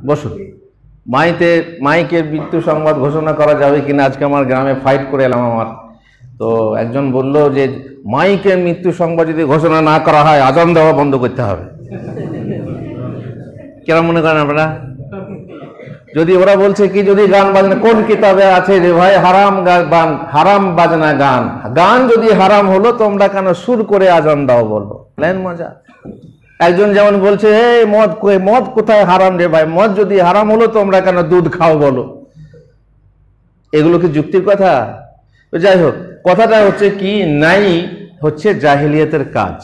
বসুন। মাইকের মৃত্যু সংবাদ ঘোষণা করা যাবে কিনা আজকে আমার গ্রামে ফাইট করে এলাম। আমার তো একজন বলল যে মাইকের মৃত্যু সংবাদ যদি ঘোষণা না করা হয় আজান দেওয়া বন্ধ করতে হবে। কেন মনে করেন আপনারা? যদি ওরা বলছে কি যদি গান বাজনা কোন কিতাবে আছে যে ভাই হারাম বাজনা গান যদি হারাম হলো তোমরা কেন সুর করে আজান দাও বলো, প্ল্যান মজা। একজন যেমন বলছে এই মদ কোথায় হারাম রে ভাই, মদ যদি হারাম হলো তোমরা কেন দুধ খাও বলো। এগুলো কি যুক্তির কথা? যাই হোক, কথাটা হচ্ছে কি, নাই হচ্ছে জাহিলিয়াতের কাজ।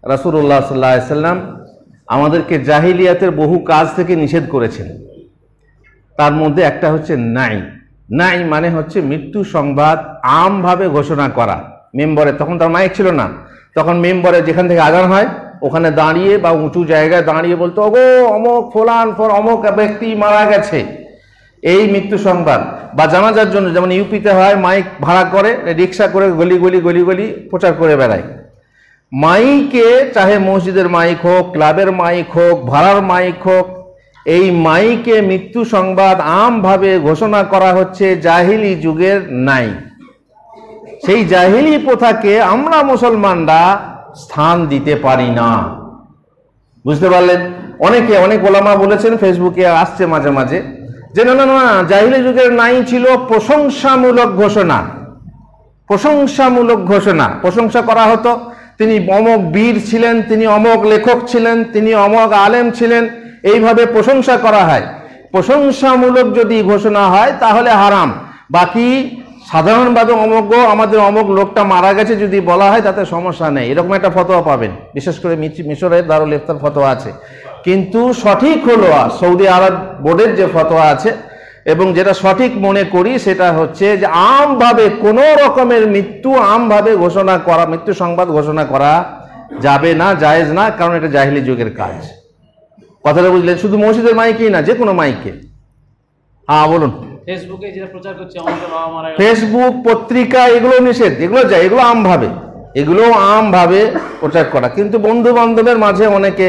রাসূলুল্লাহ সাল্লাল্লাহু আলাইহি ওয়াসাল্লাম আমাদেরকে জাহিলিয়াতের বহু কাজ থেকে নিষেধ করেছেন। তার মধ্যে একটা হচ্ছে নাই মানে হচ্ছে মৃত্যু সংবাদ আমভাবে ঘোষণা করা। মেম্বরে, তখন তার মাইক ছিল না, তখন মেম্বরে যেখান থেকে আজান হয় ওখানে দাঁড়িয়ে বা উঁচু জায়গায় দাঁড়িয়ে বলতো ওগো অমুক ফলান অমুক ব্যক্তি মারা গেছে, এই মৃত্যু সংবাদ। বা জানাজার জন্য যেমন ইউপিতে হয়, মাইক ভাড়া করে রিক্সা করে গলি গলি প্রচার করে বেড়ায়। মাইকে, চাহে মসজিদের মাইক হোক, ক্লাবের মাইক হোক, ভাড়ার মাইক হোক, এই মাইকে মৃত্যু সংবাদ আমভাবে ঘোষণা করা হচ্ছে জাহিলি যুগের নাই। সেই জাহিলি প্রথাকে আমরা মুসলমানরা স্থান দিতে পারি না। বুঝতে পারলেন? অনেক ওলামা বলেছেন, ফেসবুকে আসছে মাঝে মাঝে, যে না জাহিলি যুগের নাই ছিল প্রশংসামূলক ঘোষণা। প্রশংসা করা হতো, তিনি অমক বীর ছিলেন, তিনি অমক লেখক ছিলেন, তিনি অমক আলেম ছিলেন, এইভাবে প্রশংসা করা হয়। প্রশংসামূলক যদি ঘোষণা হয় তাহলে হারাম। বাকি সাধারণভাবে আমাদের অমক লোকটা মারা গেছে যদি বলা হয় তাতে সমস্যা নেই, এরকম একটা ফতোয়া পাবেন। বিশেষ করে মিশরের দারুল ইফতার ফতোয়া আছে। কিন্তু সঠিক হলো সৌদি আরব বোর্ডের যে ফতোয়া আছে, এবং যেটা সঠিক মনে করি সেটা হচ্ছে যে আমভাবে কোনো রকমের আমভাবে ঘোষণা করা, মৃত্যু সংবাদ ঘোষণা করা যাবে না, জায়েজ না, কারণ এটা জাহিলি যুগের কাজ। কথাটা বুঝলেন? শুধু মসজিদের মাইকেই না, যে কোনো মাইকে। হ্যাঁ বলুন। ফেসবুকে যেটা প্রচার করছে, ফেসবুক, পত্রিকা, এগুলো নিষেধ, এগুলো আমভাবে প্রচার করা। কিন্তু বন্ধু বান্ধবের মাঝে অনেকে,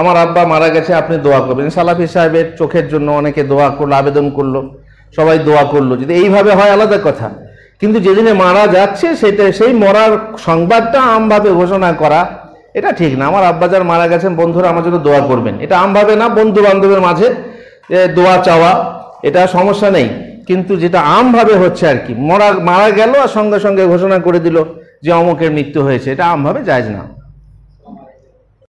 আমার আব্বা মারা গেছে আপনি দোয়া করবেন, সালাফি সাহেবের চোখের জন্য অনেকে দোয়া করলো, আবেদন করলো, সবাই দোয়া করলো, যদি এইভাবে হয় আলাদা কথা। কিন্তু যেদিনে মারা যাচ্ছে সেই মরার সংবাদটা আমভাবে ঘোষণা করা, এটা ঠিক না। আমার আব্বা যার মারা গেছেন, বন্ধুরা আমার জন্য দোয়া করবেন, এটা আমভাবে না, বন্ধু বান্ধবের মাঝে দোয়া চাওয়া, এটা সমস্যা নেই। কিন্তু যেটা আমভাবে হচ্ছে আর কি, মারা গেল আর সঙ্গে সঙ্গে ঘোষণা করে দিল যে অমুকের মৃত্যু হয়েছে, এটা আমভাবে জায়েজ না।